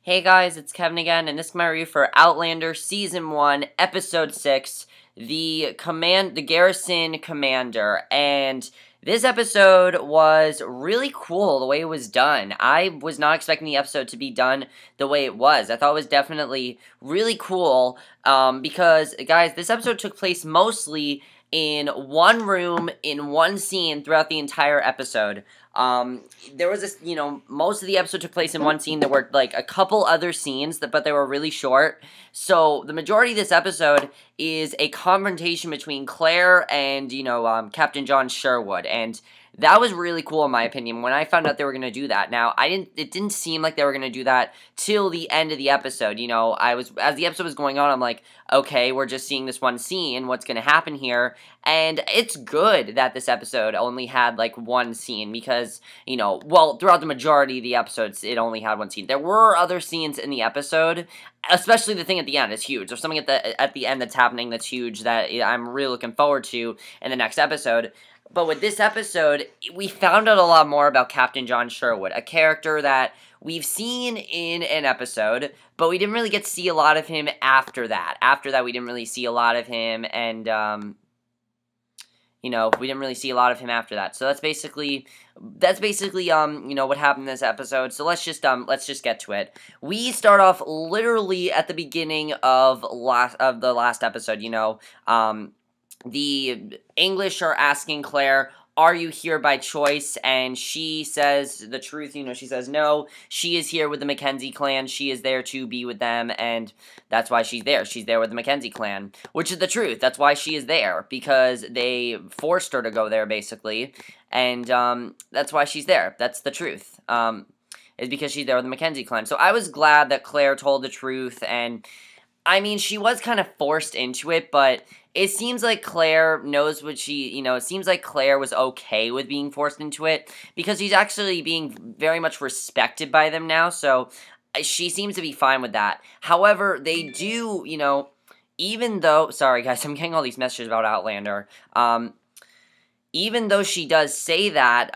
Hey guys, it's Kevin again, and this is my review for Outlander Season 1, Episode 6, the Garrison Commander, and this episode was really cool the way it was done. I was not expecting the episode to be done the way it was. I thought it was definitely really cool, because, guys, this episode took place mostly in one room, in one scene throughout the entire episode. There was this, most of the episode took place in one scene. There were, like, a couple other scenes, but they were really short. So, the majority of this episode is a confrontation between Claire and, Captain John Sherwood, and that was really cool in my opinion when I found out they were going to do that. Now, it didn't seem like they were going to do that till the end of the episode. As the episode was going on, I'm like, okay, we're just seeing this one scene, what's going to happen here? And it's good that this episode only had, like, one scene because, throughout the majority of the episodes, it only had one scene. There were other scenes in the episode, especially the thing at the end is huge. There's something at the end that's happening that's huge that I'm really looking forward to in the next episode. But with this episode, we found out a lot more about Captain John Sherwood, a character that we've seen in an episode, but we didn't really get to see a lot of him after that. After that, we didn't really see a lot of him, and, we didn't really see a lot of him after that. So that's basically, what happened in this episode. So let's just get to it. We start off literally at the beginning of the last episode, the English are asking Claire, are you here by choice? And she says the truth, she says no, she is here with the Mackenzie clan, she is there to be with them, and that's why she's there. She's there with the Mackenzie clan, which is the truth. That's why she is there, because they forced her to go there, basically, and that's why she's there. That's the truth, is because she's there with the Mackenzie clan. So I was glad that Claire told the truth, and I mean, she was kind of forced into it, but it seems like Claire knows what it seems like Claire was okay with being forced into it, because she's actually being very much respected by them now, so she seems to be fine with that. However, they do, even though, sorry guys, I'm getting all these messages about Outlander, even though she does say that,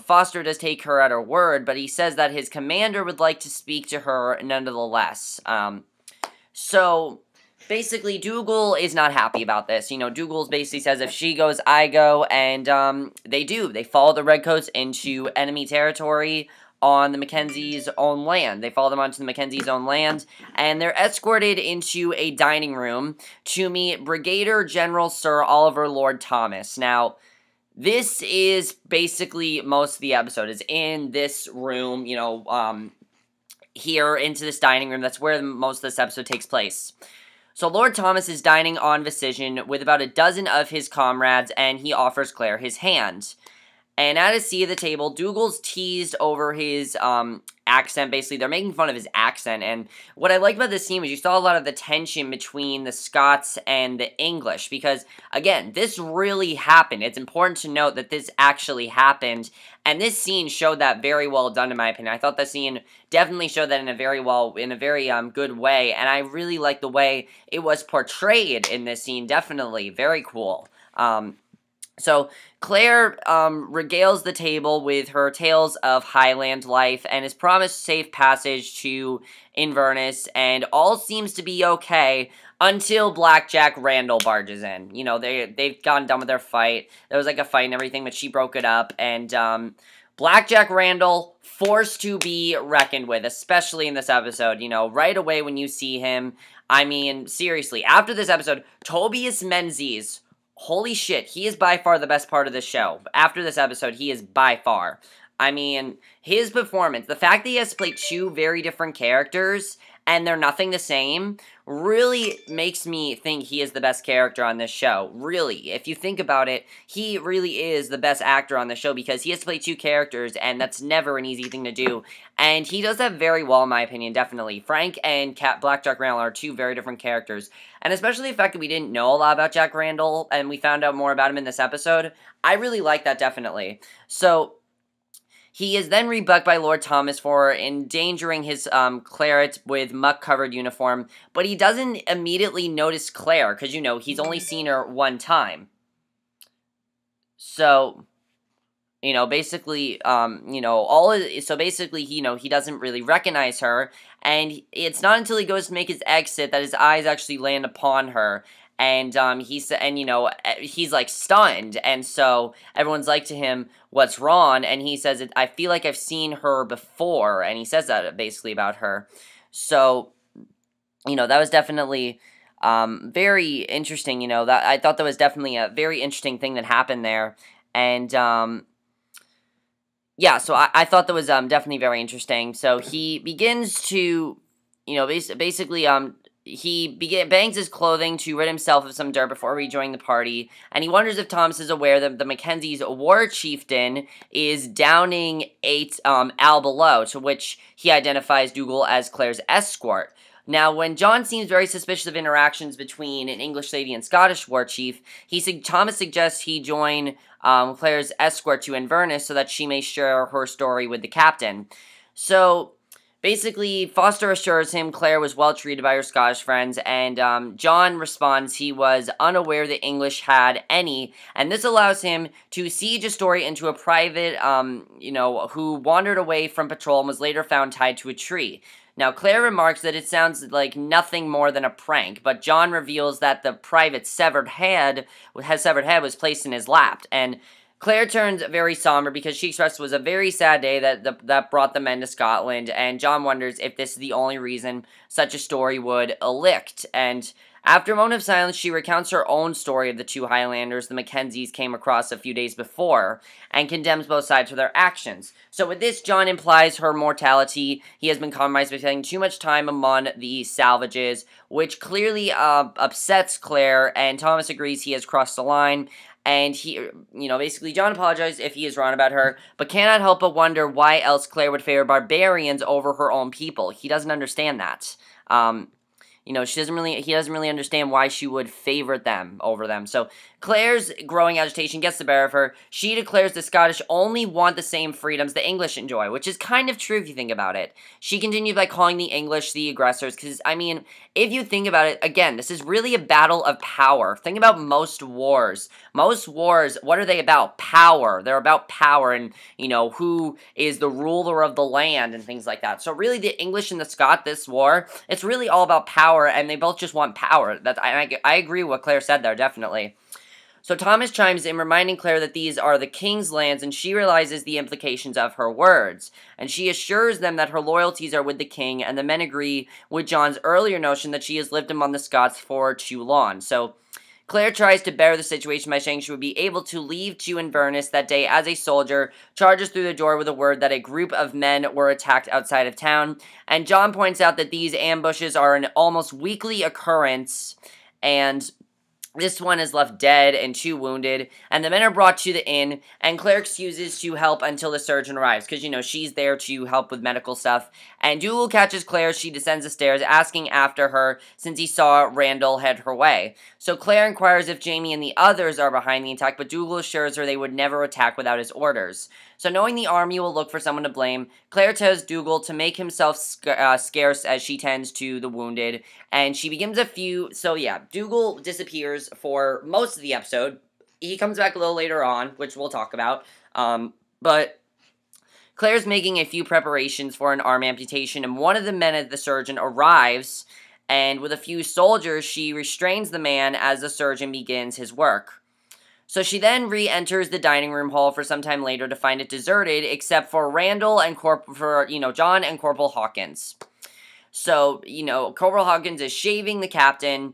Foster does take her at her word, but he says that his commander would like to speak to her nonetheless. So, basically, Dougal is not happy about this. Dougal basically says if she goes, I go, and they do. They follow the Redcoats into enemy territory on the Mackenzie's own land. They follow them onto the Mackenzie's own land, and they're escorted into a dining room to meet Brigadier General Sir Oliver Lord Thomas. Now, this is basically most of the episode is in this room, here into this dining room. That's where most of this episode takes place. So Lord Thomas is dining on Decision with about a dozen of his comrades, and he offers Claire his hand. And at a seat at the table, Dougal's teased over his accent. Basically, they're making fun of his accent. And what I liked about this scene was you saw a lot of the tension between the Scots and the English. Because, again, this really happened. It's important to note that this actually happened. And this scene showed that very well done, in my opinion. I thought the scene definitely showed that in a very good way. And I really liked the way it was portrayed in this scene. Definitely. Very cool. So, Claire regales the table with her tales of Highland life and is promised safe passage to Inverness, and all seems to be okay until Blackjack Randall barges in. They've gotten done with their fight. There was like a fight and everything, but she broke it up, and Blackjack Randall forced to be reckoned with, especially in this episode. Right away when you see him, I mean, seriously, after this episode, Tobias Menzies, holy shit, he is by far the best part of the show. After this episode, he is by far. I mean, his performance, the fact that he has to play two very different characters, and they're nothing the same, really makes me think he is the best character on this show. Really, if you think about it, he really is the best actor on the show, because he has to play two characters, and that's never an easy thing to do. And he does that very well, in my opinion, definitely. Frank and Blackjack Randall are two very different characters. And especially the fact that we didn't know a lot about Jack Randall, and we found out more about him in this episode, I really like that, definitely. So, he is then rebuffed by Lord Thomas for endangering his claret with muck-covered uniform, but he doesn't immediately notice Claire, because, he's only seen her one time. So, basically, so basically, he doesn't really recognize her, and it's not until he goes to make his exit that his eyes actually land upon her, and, he's, like, stunned, and so everyone's like to him, "What's wrong?" And he says, "I feel like I've seen her before," and he says that, basically, about her. So, that was definitely, very interesting, that I thought that was definitely a very interesting thing that happened there, and, yeah, so I thought that was definitely very interesting. So he begins to, basically bangs his clothing to rid himself of some dirt before rejoining the party, and he wonders if Thomas is aware that the Mackenzie's war chieftain is downing Al below, to which he identifies Dougal as Claire's escort. Now, when John seems very suspicious of interactions between an English lady and Scottish war chief, Thomas suggests he join Claire's escort to Inverness so that she may share her story with the captain. So, basically, Foster assures him Claire was well treated by her Scottish friends, and John responds he was unaware the English had any, and this allows him to siege a story into a private, who wandered away from patrol and was later found tied to a tree. Now, Claire remarks that it sounds like nothing more than a prank, but John reveals that the private's severed head was placed in his lap, and Claire turns very somber because she expressed it was a very sad day that brought the men to Scotland, and John wonders if this is the only reason such a story would elect. And after a moment of silence, she recounts her own story of the two Highlanders the Mackenzies came across a few days before, and condemns both sides for their actions. So with this, John implies her mortality. He has been compromised by spending too much time among the salvages, which clearly upsets Claire, and Thomas agrees he has crossed the line. And basically John apologizes if he is wrong about her, but cannot help but wonder why else Claire would favor barbarians over her own people. He doesn't understand that. He doesn't really understand why she would favor them over them. So Claire's growing agitation gets the better of her. She declares the Scottish only want the same freedoms the English enjoy, which is kind of true if you think about it. She continued by calling the English the aggressors, because, if you think about it, again, this is really a battle of power. Think about most wars. Most wars, what are they about? Power. They're about power and, who is the ruler of the land and things like that. So really, the English and the Scot, this war, it's really all about power, and they both just want power. I agree with what Claire said there, definitely. So Thomas chimes in, reminding Claire that these are the king's lands, and she realizes the implications of her words. And she assures them that her loyalties are with the king, and the men agree with John's earlier notion that she has lived among the Scots for too long. So Claire tries to bear the situation by saying she would be able to leave to Inverness that day as a soldier, charges through the door with a word that a group of men were attacked outside of town, and John points out that these ambushes are an almost weekly occurrence, and this one is left dead and 2 wounded, and the men are brought to the inn, and Claire excuses to help until the surgeon arrives, because, she's there to help with medical stuff, and Dougal catches Claire as she descends the stairs, asking after her, since he saw Randall head her way. So Claire inquires if Jaime and the others are behind the attack, but Dougal assures her they would never attack without his orders. So knowing the army will look for someone to blame, Claire tells Dougal to make himself scarce as she tends to the wounded, and she begins Dougal disappears for most of the episode. He comes back a little later on, which we'll talk about, but Claire's making a few preparations for an arm amputation, and one of the men of the surgeon arrives, and with a few soldiers, she restrains the man as the surgeon begins his work. So she then re-enters the dining room hall for some time later to find it deserted, except for Randall and John and Corporal Hawkins. So, Corporal Hawkins is shaving the captain,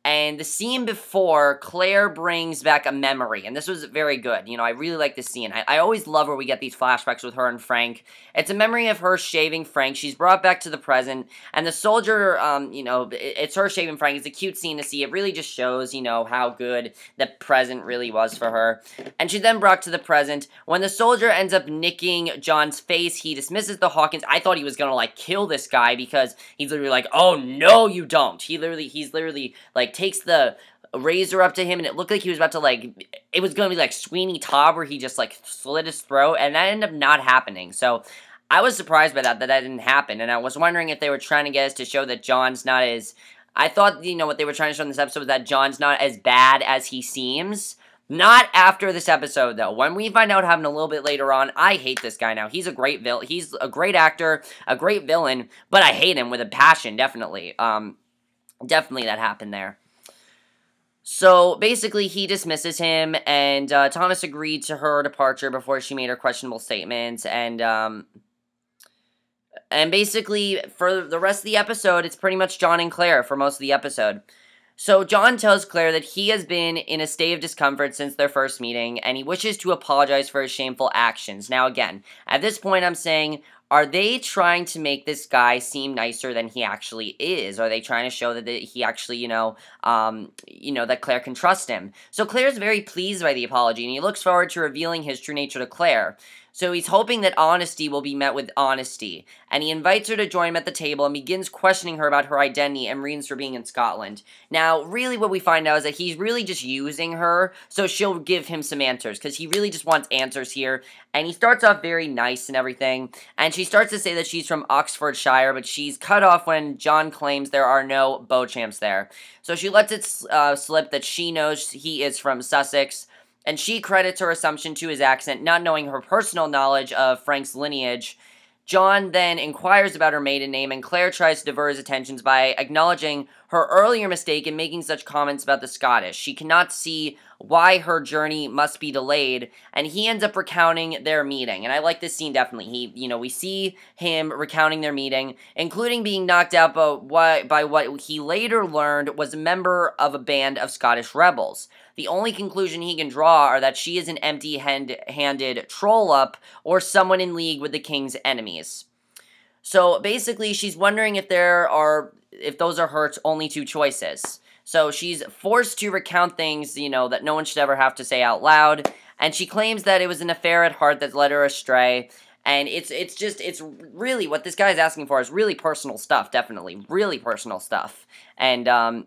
and the scene before, Claire brings back a memory, and this was very good. I really like this scene. I always love where we get these flashbacks with her and Frank. It's a memory of her shaving Frank. She's brought back to the present, and the soldier, it's her shaving Frank. It's a cute scene to see. It really just shows, how good the present really was for her. And she's then brought to the present. When the soldier ends up nicking John's face, he dismisses the Hawkins. I thought he was gonna, kill this guy, because he's literally like, oh, no, you don't. He's literally, takes the razor up to him, and it looked like he was about to, it was going to be like Sweeney Todd, where he just, slit his throat, and that ended up not happening. So I was surprised by that didn't happen, and I was wondering if they were trying to get us to show that John's not as... I thought, what they were trying to show in this episode was that John's not as bad as he seems, Not after this episode, though. When we find out happened a little bit later on, I hate this guy now. He's a great villain. He's a great actor, a great villain, but I hate him with a passion, definitely. Definitely that happened there. So, basically, he dismisses him, and Thomas agreed to her departure before she made her questionable statements, and basically, for the rest of the episode, it's pretty much John and Claire for most of the episode. So, John tells Claire that he has been in a state of discomfort since their first meeting, and he wishes to apologize for his shameful actions. Now, again, at this point, I'm saying, are they trying to make this guy seem nicer than he actually is? Are they trying to show that he actually, that Claire can trust him? So Claire's very pleased by the apology, and he looks forward to revealing his true nature to Claire. So he's hoping that honesty will be met with honesty, and he invites her to join him at the table and begins questioning her about her identity and reasons for being in Scotland. Now, really what we find out is that he's really just using her, so she'll give him some answers, because he really just wants answers here, and he starts off very nice and everything, and she starts to say that she's from Oxfordshire, but she's cut off when John claims there are no Beauchamps there. So she lets it slip that she knows he is from Sussex, and she credits her assumption to his accent, not knowing her personal knowledge of Frank's lineage. John then inquires about her maiden name, and Claire tries to divert his attentions by acknowledging her earlier mistake in making such comments about the Scottish. She cannot see why her journey must be delayed, and he ends up recounting their meeting. And I like this scene definitely. We see him recounting their meeting, including being knocked out by what he later learned was a member of a band of Scottish rebels. The only conclusion he can draw are that she is an empty-handed troll-up or someone in league with the king's enemies. So basically, she's wondering if those are her only two choices. So she's forced to recount things, that no one should ever have to say out loud, and she claims that it was an affair at heart that led her astray. And it's really what this guy's asking for is really personal stuff, definitely, really personal stuff. And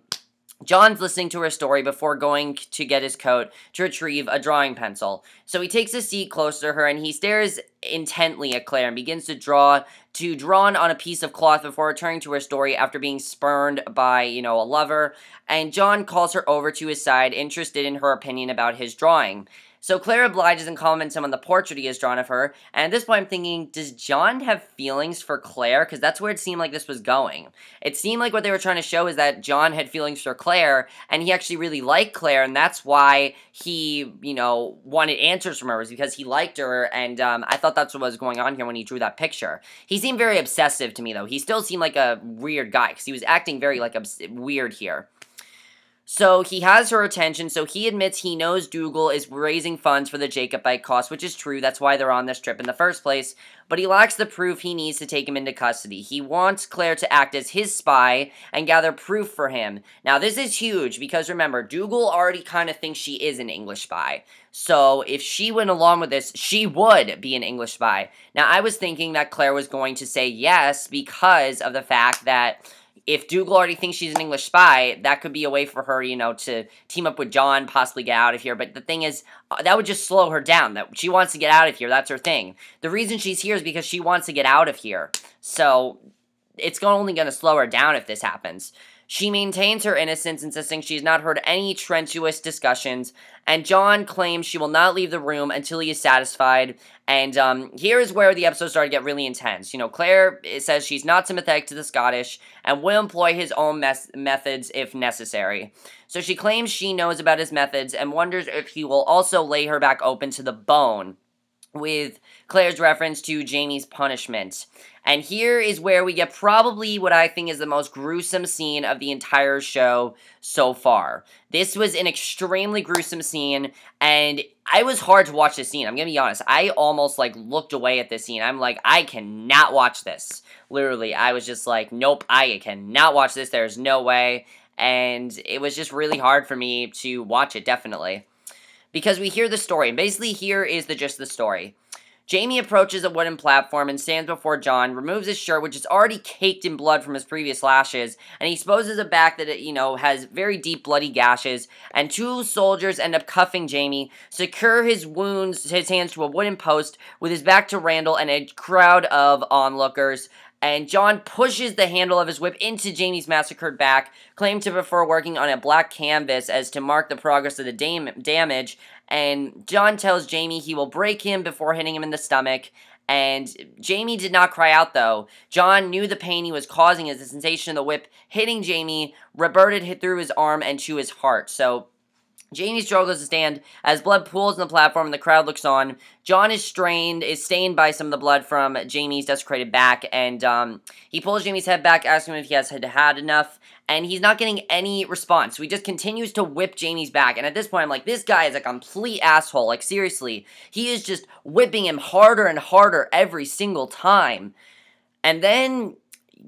John's listening to her story before going to get his coat to retrieve a drawing pencil. So he takes a seat close to her, and he stares intently at Claire and begins to draw on a piece of cloth before returning to her story after being spurned by, a lover. And John calls her over to his side, interested in her opinion about his drawing. So Claire obliges and comments him on the portrait he has drawn of her, and at this point I'm thinking, does John have feelings for Claire? Because that's where it seemed like this was going. It seemed like what they were trying to show is that John had feelings for Claire, and he actually really liked Claire, and that's why he, wanted answers from her, was because he liked her, and I thought that's what was going on here when he drew that picture. He seemed very obsessive to me, though. He still seemed like a weird guy, because he was acting very, weird here. So he has her attention, so he admits he knows Dougal is raising funds for the Jacobite cause, which is true, that's why they're on this trip in the first place, but he lacks the proof he needs to take him into custody. He wants Claire to act as his spy and gather proof for him. Now this is huge, because remember, Dougal already kind of thinks she is an English spy. So if she went along with this, she would be an English spy. Now I was thinking that Claire was going to say yes, because of the fact that if Dougal already thinks she's an English spy, that could be a way for her, to team up with John, possibly get out of here. But the thing is, that would just slow her down. That she wants to get out of here. That's her thing. The reason she's here is because she wants to get out of here. So it's only going to slow her down if this happens. She maintains her innocence, insisting she's not heard any treacherous discussions, and John claims she will not leave the room until he is satisfied, and here is where the episode started to get really intense. Claire says she's not sympathetic to the Scottish, and will employ his own methods if necessary. So she claims she knows about his methods, and wonders if he will also lay her back open to the bone, with Claire's reference to Jaime's punishment. And here is where we get probably what I think is the most gruesome scene of the entire show so far. This was an extremely gruesome scene, and it was hard to watch this scene. I'm gonna be honest. I almost, looked away at this scene. I'm like, I cannot watch this. Literally, I was just like, nope, I cannot watch this. There's no way. And it was just really hard for me to watch it, definitely. Because we hear the story, and basically here is the gist of the story. Jaime approaches a wooden platform and stands before John, removes his shirt, which is already caked in blood from his previous lashes, and he exposes a back that, has very deep bloody gashes, and two soldiers end up cuffing Jaime, secure his hands to a wooden post with his back to Randall and a crowd of onlookers, and John pushes the handle of his whip into Jaime's massacred back, claimed to prefer working on a black canvas as to mark the progress of the damage, and John tells Jaime he will break him before hitting him in the stomach, and Jaime did not cry out though. John knew the pain he was causing as the sensation of the whip hitting Jaime reverted through his arm and to his heart, so Jaime struggles to stand as blood pools on the platform and the crowd looks on. John is stained by some of the blood from Jaime's desecrated back, and he pulls Jaime's head back, asking him if he has had enough, and he's not getting any response. So he just continues to whip Jaime's back, and at this point I'm like, this guy is a complete asshole. Like, seriously, he is just whipping him harder and harder every single time. And then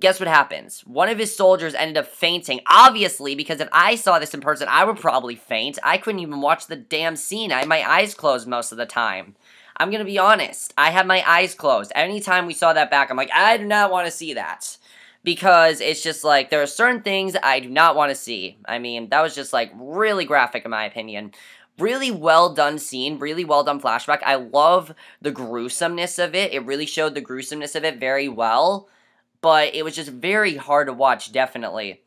guess what happens? One of his soldiers ended up fainting, obviously, because if I saw this in person, I would probably faint. I couldn't even watch the damn scene. I had my eyes closed most of the time. I'm gonna be honest. I had my eyes closed. Anytime we saw that back, I'm like, I do not want to see that. Because it's just like, there are certain things I do not want to see. I mean, that was just like really graphic in my opinion. Really well done scene, really well done flashback. I love the gruesomeness of it. It really showed the gruesomeness of it very well. But it was just very hard to watch, definitely.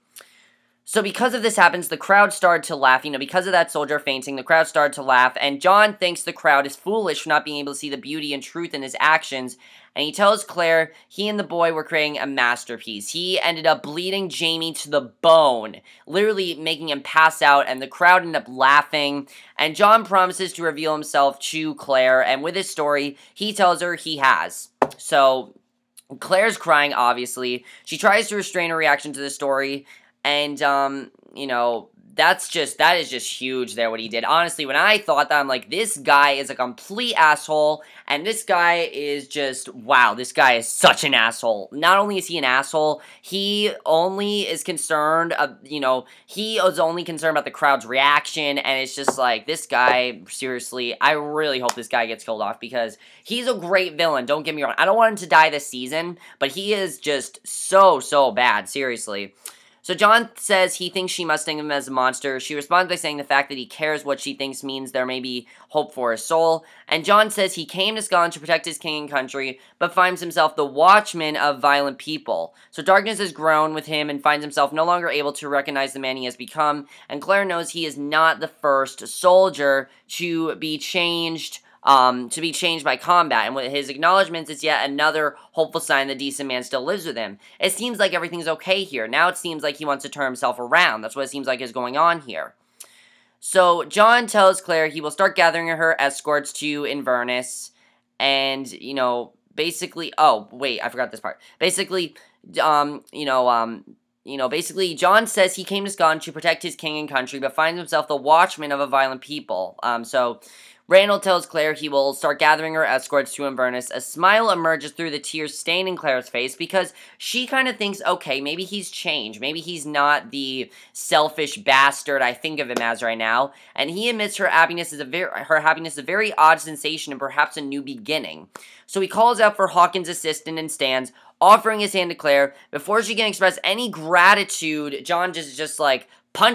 So because of this happens, the crowd started to laugh. Because of that soldier fainting, the crowd started to laugh. And John thinks the crowd is foolish for not being able to see the beauty and truth in his actions. And he tells Claire he and the boy were creating a masterpiece. He ended up bleeding Jaime to the bone, literally making him pass out. And the crowd ended up laughing. And John promises to reveal himself to Claire. And with his story, he tells her he has. So Claire's crying, obviously. She tries to restrain her reaction to the story, and, that is just huge there, what he did. Honestly, when I thought that, I'm like, this guy is a complete asshole, and this guy is just, wow, this guy is such an asshole. Not only is he an asshole, he only is concerned, he is only concerned about the crowd's reaction, and it's just like, this guy, seriously, I really hope this guy gets killed off, because he's a great villain, don't get me wrong. I don't want him to die this season, but he is just so bad, seriously. So John says he thinks she must think of him as a monster. She responds by saying the fact that he cares what she thinks means there may be hope for his soul. And John says he came to Scotland to protect his king and country, but finds himself the watchman of violent people. So darkness has grown with him and finds himself no longer able to recognize the man he has become. And Claire knows he is not the first soldier to be changed by combat, and with his acknowledgments, it's yet another hopeful sign the decent man still lives with him. It seems like everything's okay here. Now it seems like he wants to turn himself around. That's what it seems like is going on here. So John tells Claire he will start gathering her escorts to Inverness, and, basically, oh, wait, I forgot this part. Basically, John says he came to Scotland to protect his king and country, but finds himself the watchman of a violent people. So Randall tells Claire he will start gathering her escorts to Inverness. A smile emerges through the tears staining Claire's face because she kind of thinks, okay, maybe he's changed. Maybe he's not the selfish bastard I think of him as right now. And he admits her happiness is a very odd sensation and perhaps a new beginning. So he calls out for Hawkins' assistant and stands, offering his hand to Claire. Before she can express any gratitude, John just like,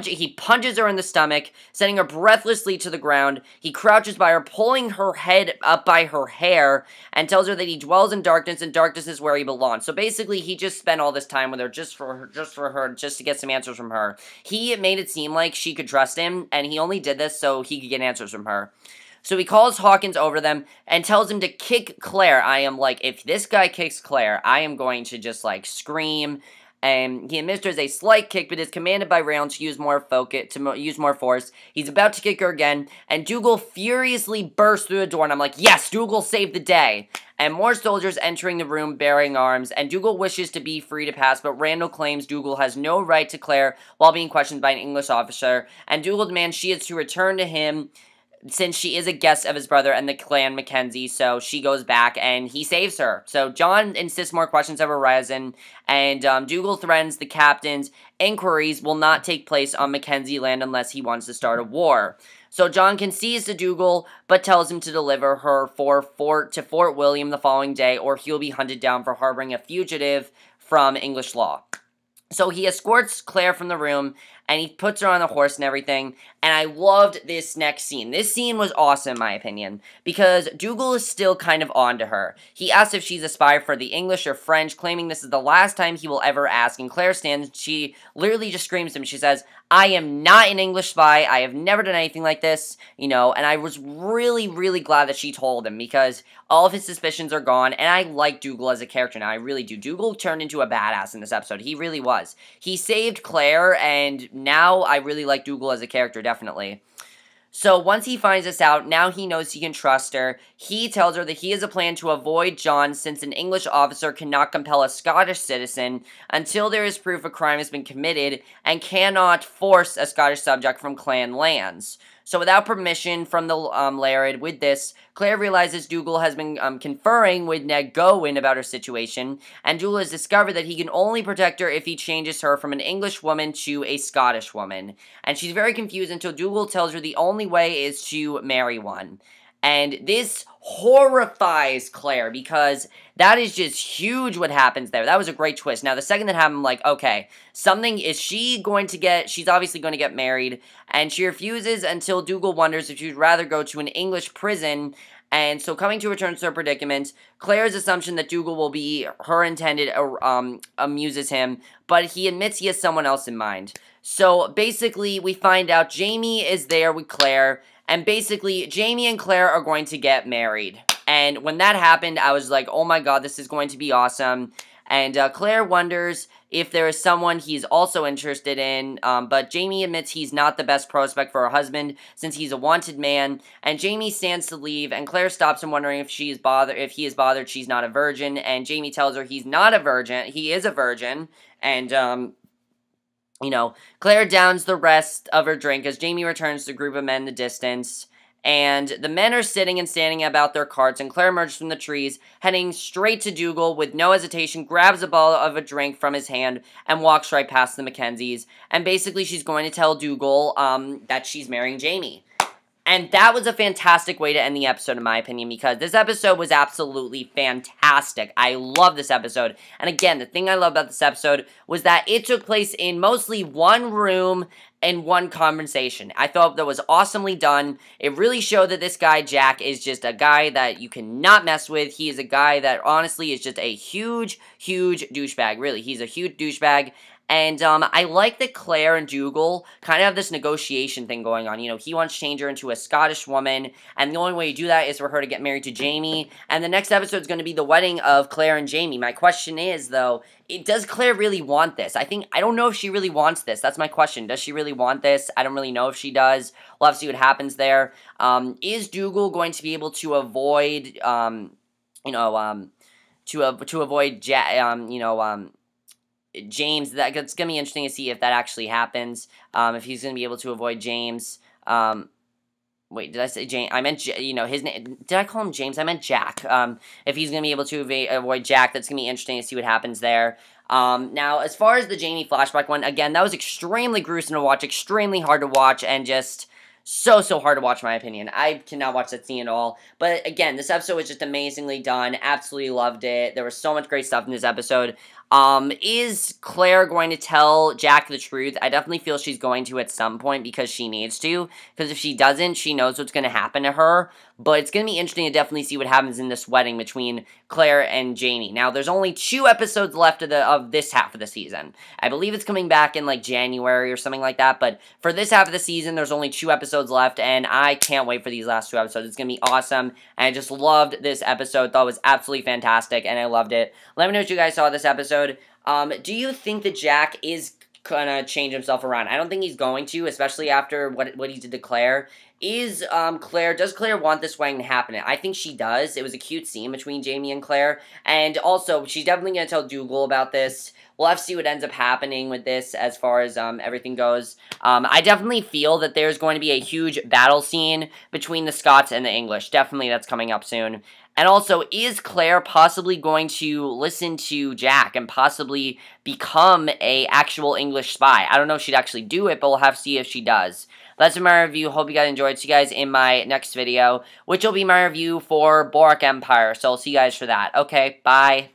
he punches her in the stomach, sending her breathlessly to the ground. He crouches by her, pulling her head up by her hair, and tells her that he dwells in darkness, and darkness is where he belongs. So basically, he just spent all this time with her just to get some answers from her. He made it seem like she could trust him, and he only did this so he could get answers from her. So he calls Hawkins over them and tells him to kick Claire. I am like, if this guy kicks Claire, I am going to just like scream. And he administers a slight kick, but is commanded by Randall to use more force. He's about to kick her again, and Dougal furiously bursts through the door, and I'm like, yes, Dougal saved the day. And more soldiers entering the room bearing arms, and Dougal wishes to be free to pass, but Randall claims Dougal has no right to Claire while being questioned by an English officer, and Dougal demands she is to return to him since she is a guest of his brother and the clan Mackenzie, so she goes back and he saves her. So John insists more questions have arisen, and Dougal threatens the captain's inquiries will not take place on Mackenzie land unless he wants to start a war. So John concedes to Dougal, but tells him to deliver her to Fort William the following day, or he'll be hunted down for harboring a fugitive from English law. So he escorts Claire from the room, and he puts her on a horse and everything, and I loved this next scene. This scene was awesome, in my opinion, because Dougal is still kind of onto her. He asks if she's a spy for the English or French, claiming this is the last time he will ever ask, and Claire stands, she literally just screams to him, she says, I am not an English spy, I have never done anything like this, you know, and I was really, really glad that she told him, because all of his suspicions are gone, and I like Dougal as a character now, I really do. Dougal turned into a badass in this episode, he really was. He saved Claire, and now I really like Dougal as a character, definitely. So once he finds this out, now he knows he can trust her. He tells her that he has a plan to avoid John since an English officer cannot compel a Scottish citizen until there is proof a crime has been committed and cannot force a Scottish subject from clan lands. So without permission from the Laird, with this, Claire realizes Dougal has been conferring with Ned Gawain about her situation, and Dougal has discovered that he can only protect her if he changes her from an English woman to a Scottish woman. And she's very confused until Dougal tells her the only way is to marry one. And this horrifies Claire because that is just huge what happens there. That was a great twist. Now, the second that happened, I'm like, okay, she's obviously going to get married, and she refuses until Dougal wonders if she'd rather go to an English prison. And so coming to return to her predicament, Claire's assumption that Dougal will be her intended amuses him, but he admits he has someone else in mind. So basically, we find out Jaime is there with Claire, and basically, Jaime and Claire are going to get married. And when that happened, I was like, oh my god, this is going to be awesome. And Claire wonders if there is someone he's also interested in, but Jaime admits he's not the best prospect for her husband, since he's a wanted man, and Jaime stands to leave, and Claire stops him wondering if he is bothered she's not a virgin, and Jaime tells her he's not a virgin, he is a virgin, and, you know, Claire downs the rest of her drink as Jaime returns to the group of men in the distance, and the men are sitting and standing about their carts, and Claire emerges from the trees, heading straight to Dougal with no hesitation, grabs a bottle of a drink from his hand, and walks right past the Mackenzies, and basically she's going to tell Dougal, that she's marrying Jaime. And that was a fantastic way to end the episode, in my opinion, because this episode was absolutely fantastic. I love this episode. And again, the thing I love about this episode was that it took place in mostly one room and one conversation. I thought that was awesomely done. It really showed that this guy, Jack, is just a guy that you cannot mess with. He is a guy that, honestly, is just a huge, huge douchebag. Really, he's a huge douchebag. And I like that Claire and Dougal kind of have this negotiation thing going on. You know, he wants to change her into a Scottish woman, and the only way you do that is for her to get married to Jaime. And the next episode is going to be the wedding of Claire and Jaime. My question is, though, does Claire really want this? I don't know if she really wants this. That's my question. Does she really want this? I don't really know if she does. We'll have to see what happens there. Is Dougal going to be able to avoid, James? That's going to be interesting to see if that actually happens, if he's going to be able to avoid James. Wait, did I say James? I meant, his name. Did I call him James? I meant Jack. If he's going to be able to avoid Jack, that's going to be interesting to see what happens there. Now, as far as the Jaime flashback one, again, that was extremely gruesome to watch, extremely hard to watch, and just so hard to watch, in my opinion. I cannot watch that scene at all. But again, this episode was just amazingly done. Absolutely loved it. There was so much great stuff in this episode. Is Claire going to tell Jack the truth? I definitely feel she's going to at some point because she needs to. Because if she doesn't, she knows what's going to happen to her. But it's going to be interesting to definitely see what happens in this wedding between Claire and Jaime. Now, there's only 2 episodes left of this half of the season. I believe it's coming back in, like, January or something like that. But for this half of the season, there's only 2 episodes left. And I can't wait for these last 2 episodes. It's going to be awesome. And I just loved this episode. Thought it was absolutely fantastic. And I loved it. Let me know what you guys saw of this episode. Do you think that Jack is gonna change himself around? I don't think he's going to, especially after what he did to Claire. does Claire want this wedding to happen? I think she does. It was a cute scene between Jaime and Claire, and also, she's definitely going to tell Dougal about this. We'll have to see what ends up happening with this as far as, everything goes. I definitely feel that there's going to be a huge battle scene between the Scots and the English. Definitely that's coming up soon. And also, is Claire possibly going to listen to Jack and possibly become a actual English spy? I don't know if she'd actually do it, but we'll have to see if she does. That's my review. Hope you guys enjoyed. See you guys in my next video, which will be my review for Borak Empire. So I'll see you guys for that. Okay, bye.